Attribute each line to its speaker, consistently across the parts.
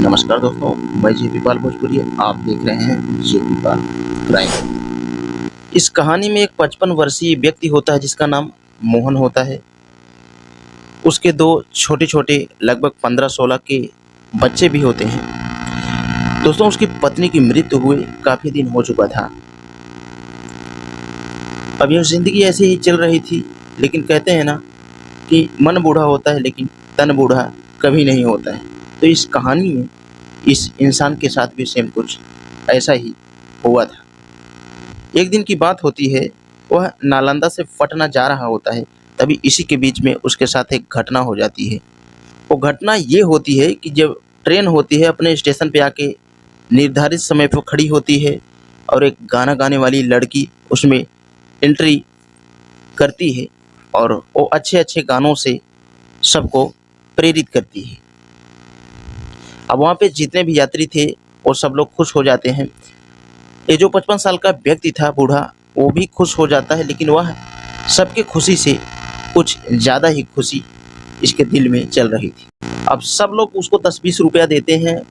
Speaker 1: नमस्कार दोस्तों, मैं जेपी पाल भोजपुरी। आप देख रहे हैं जेपी पाल क्राइम। इस कहानी में एक 55 वर्षीय व्यक्ति होता है जिसका नाम मोहन होता है। उसके दो छोटे छोटे लगभग 15-16 के बच्चे भी होते हैं। दोस्तों, उसकी पत्नी की मृत्यु हुए काफ़ी दिन हो चुका था। अब यह जिंदगी ऐसे ही चल रही थी, लेकिन कहते हैं ना कि मन बूढ़ा होता है लेकिन तन बूढ़ा कभी नहीं होता है। तो इस कहानी में इस इंसान के साथ भी सेम कुछ ऐसा ही हुआ था। एक दिन की बात होती है, वह नालंदा से पटना जा रहा होता है। तभी इसी के बीच में उसके साथ एक घटना हो जाती है। वो घटना ये होती है कि जब ट्रेन होती है अपने स्टेशन पे आके निर्धारित समय पर खड़ी होती है और एक गाना गाने वाली लड़की उसमें एंट्री करती है और वो अच्छे अच्छे गानों से सबको प्रेरित करती है। अब वहाँ पे जितने भी यात्री थे वो सब लोग खुश हो जाते हैं। ये जो 55 साल का व्यक्ति था बूढ़ा, वो भी खुश हो जाता है, लेकिन वह सबके खुशी से कुछ ज़्यादा ही खुशी इसके दिल में चल रही थी। अब सब लोग उसको 10-20 रुपया देते हैं,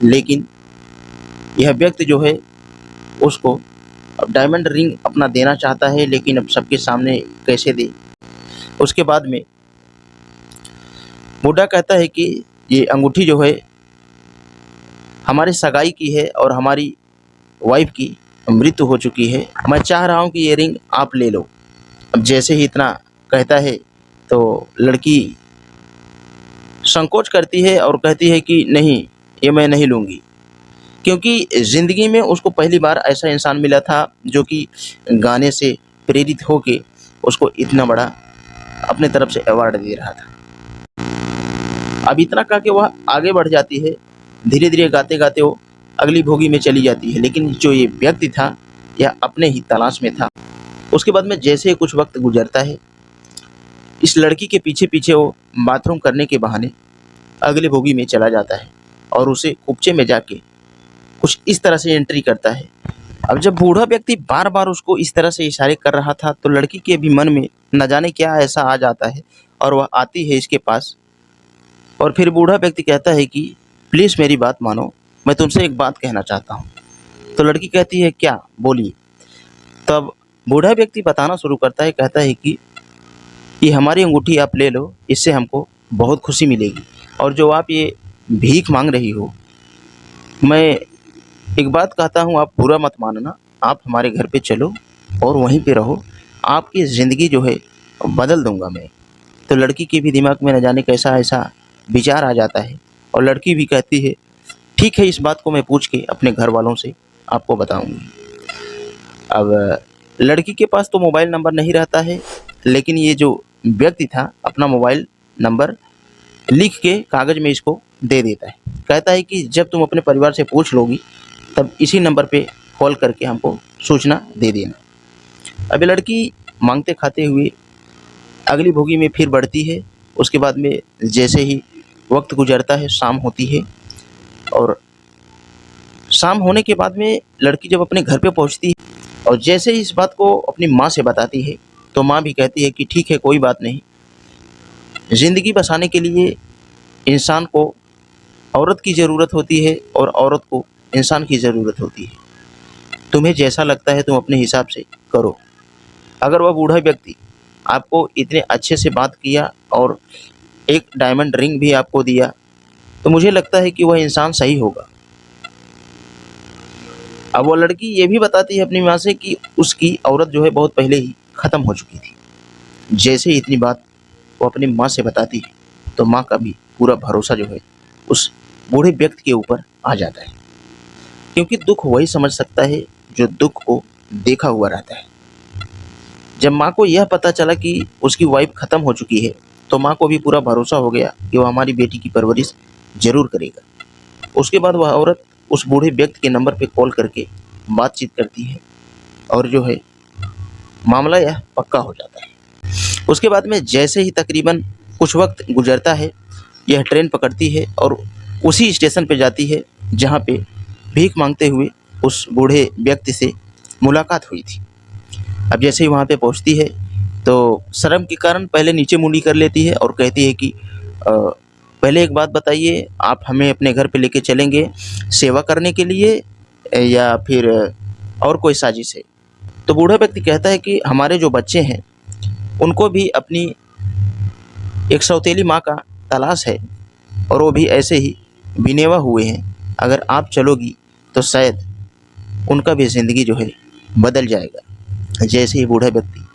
Speaker 1: लेकिन यह व्यक्ति जो है उसको अब डायमंड रिंग अपना देना चाहता है, लेकिन अब सबके सामने कैसे दे। उसके बाद में बूढ़ा कहता है कि ये अंगूठी जो है हमारे सगाई की है और हमारी वाइफ की मृत्यु हो चुकी है। मैं चाह रहा हूँ कि ये रिंग आप ले लो। अब जैसे ही इतना कहता है तो लड़की संकोच करती है और कहती है कि नहीं, ये मैं नहीं लूँगी, क्योंकि ज़िंदगी में उसको पहली बार ऐसा इंसान मिला था जो कि गाने से प्रेरित होके उसको इतना बड़ा अपने तरफ से अवार्ड दे रहा था। अब इतना कह के वह आगे बढ़ जाती है। धीरे धीरे गाते गाते वो अगली भोगी में चली जाती है, लेकिन जो ये व्यक्ति था यह अपने ही तलाश में था। उसके बाद में जैसे ही कुछ वक्त गुजरता है, इस लड़की के पीछे पीछे वो बाथरूम करने के बहाने अगली भोगी में चला जाता है और उसे कुपचे में जाके कुछ इस तरह से एंट्री करता है। अब जब बूढ़ा व्यक्ति बार बार उसको इस तरह से इशारे कर रहा था तो लड़की के भी मन में न जाने क्या ऐसा आ जाता है और वह आती है इसके पास। और फिर बूढ़ा व्यक्ति कहता है कि प्लीज़ मेरी बात मानो, मैं तुमसे एक बात कहना चाहता हूँ। तो लड़की कहती है क्या, बोलिए। तब बूढ़ा व्यक्ति बताना शुरू करता है, कहता है कि ये हमारी अंगूठी आप ले लो, इससे हमको बहुत खुशी मिलेगी। और जो आप ये भीख मांग रही हो, मैं एक बात कहता हूँ, आप बुरा मत मानना, आप हमारे घर पे चलो और वहीं पे रहो, आपकी ज़िंदगी जो है बदल दूंगा मैं। तो लड़की के भी दिमाग में न जाने कैसा ऐसा विचार आ जाता है और लड़की भी कहती है ठीक है, इस बात को मैं पूछ के अपने घर वालों से आपको बताऊंगी। अब लड़की के पास तो मोबाइल नंबर नहीं रहता है, लेकिन ये जो व्यक्ति था अपना मोबाइल नंबर लिख के कागज़ में इसको दे देता है। कहता है कि जब तुम अपने परिवार से पूछ लोगी तब इसी नंबर पे कॉल करके हमको सूचना दे देना। अब लड़की मांगते खाते हुए अगली भोगी में फिर बढ़ती है। उसके बाद में जैसे ही वक्त गुजरता है, शाम होती है और शाम होने के बाद में लड़की जब अपने घर पे पहुंचती है और जैसे ही इस बात को अपनी माँ से बताती है तो माँ भी कहती है कि ठीक है, कोई बात नहीं, ज़िंदगी बसाने के लिए इंसान को औरत की ज़रूरत होती है और औरत को इंसान की ज़रूरत होती है। तुम्हें जैसा लगता है तुम अपने हिसाब से करो। अगर वह बूढ़ा व्यक्ति आपको इतने अच्छे से बात किया और एक डायमंड रिंग भी आपको दिया तो मुझे लगता है कि वह इंसान सही होगा। अब वो लड़की ये भी बताती है अपनी माँ से कि उसकी औरत जो है बहुत पहले ही ख़त्म हो चुकी थी। जैसे ही इतनी बात वो अपनी माँ से बताती है तो माँ का भी पूरा भरोसा जो है उस बूढ़े व्यक्ति के ऊपर आ जाता है, क्योंकि दुख वही समझ सकता है जो दुख को देखा हुआ रहता है। जब माँ को यह पता चला कि उसकी वाइफ ख़त्म हो चुकी है तो माँ को भी पूरा भरोसा हो गया कि वो हमारी बेटी की परवरिश ज़रूर करेगा। उसके बाद वह औरत उस बूढ़े व्यक्ति के नंबर पे कॉल करके बातचीत करती है और जो है मामला यह पक्का हो जाता है। उसके बाद में जैसे ही तकरीबन कुछ वक्त गुजरता है, यह ट्रेन पकड़ती है और उसी स्टेशन पे जाती है जहाँ पे भीख मांगते हुए उस बूढ़े व्यक्ति से मुलाकात हुई थी। अब जैसे ही वहाँ पे पहुँचती है तो शर्म के कारण पहले नीचे मुंडी कर लेती है और कहती है कि पहले एक बात बताइए, आप हमें अपने घर पे लेके चलेंगे सेवा करने के लिए या फिर और कोई साजिश है? तो बूढ़ा व्यक्ति कहता है कि हमारे जो बच्चे हैं, उनको भी अपनी एक सौतेली माँ का तलाश है और वो भी ऐसे ही बिनेवा हुए हैं। अगर आप चलोगी तो शायद उनका भी ज़िंदगी जो है बदल जाएगा। जैसे ही बूढ़ा व्यक्ति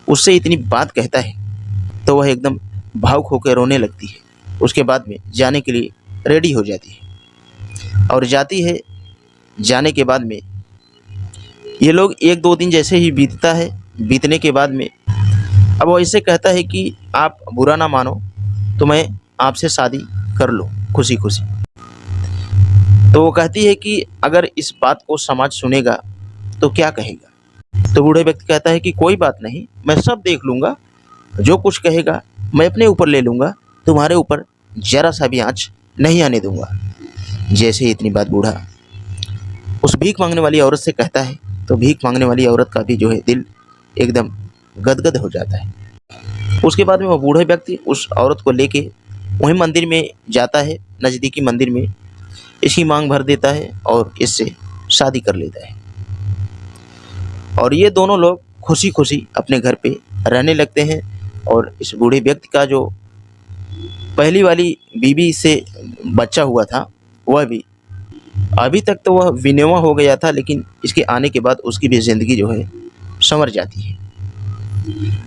Speaker 1: उससे इतनी बात कहता है तो वह एकदम भावुक होकर रोने लगती है। उसके बाद में जाने के लिए रेडी हो जाती है और जाती है। जाने के बाद में ये लोग 1-2 दिन जैसे ही बीतता है, बीतने के बाद में अब वो ऐसे कहता है कि आप बुरा ना मानो तो मैं आपसे शादी कर लूँ खुशी-खुशी। तो वो कहती है कि अगर इस बात को समाज सुनेगा तो क्या कहेगा? तो बूढ़े व्यक्ति कहता है कि कोई बात नहीं, मैं सब देख लूँगा, जो कुछ कहेगा मैं अपने ऊपर ले लूँगा, तुम्हारे ऊपर ज़रा-सा भी आँच नहीं आने दूँगा। जैसे ही इतनी बात बूढ़ा उस भीख माँगने वाली औरत से कहता है, तो भीख माँगने वाली औरत का भी जो है दिल एकदम गदगद हो जाता है। उसके बाद में वो बूढ़े व्यक्ति उस औरत को लेके वहीं मंदिर में जाता है, नज़दीकी मंदिर में इसकी मांग भर देता है और इससे शादी कर लेता है। और ये दोनों लोग खुशी-खुशी अपने घर पे रहने लगते हैं और इस बूढ़े व्यक्ति का जो पहली वाली बीवी से बच्चा हुआ था, वह भी अभी तक तो वह विनेवा हो गया था, लेकिन इसके आने के बाद उसकी भी ज़िंदगी जो है संवर जाती है।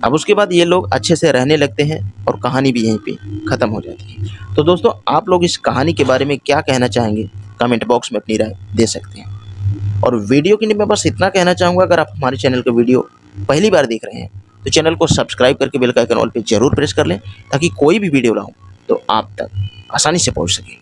Speaker 1: अब उसके बाद ये लोग अच्छे से रहने लगते हैं और कहानी भी यहीं पे ख़त्म हो जाती है। तो दोस्तों, आप लोग इस कहानी के बारे में क्या कहना चाहेंगे? कमेंट बॉक्स में अपनी राय दे सकते हैं। और वीडियो के लिए मैं बस इतना कहना चाहूँगा, अगर आप हमारे चैनल का वीडियो पहली बार देख रहे हैं तो चैनल को सब्सक्राइब करके बेल का आइकन ऑल पे ज़रूर प्रेस कर लें, ताकि कोई भी वीडियो लाऊँ तो आप तक आसानी से पहुँच सके।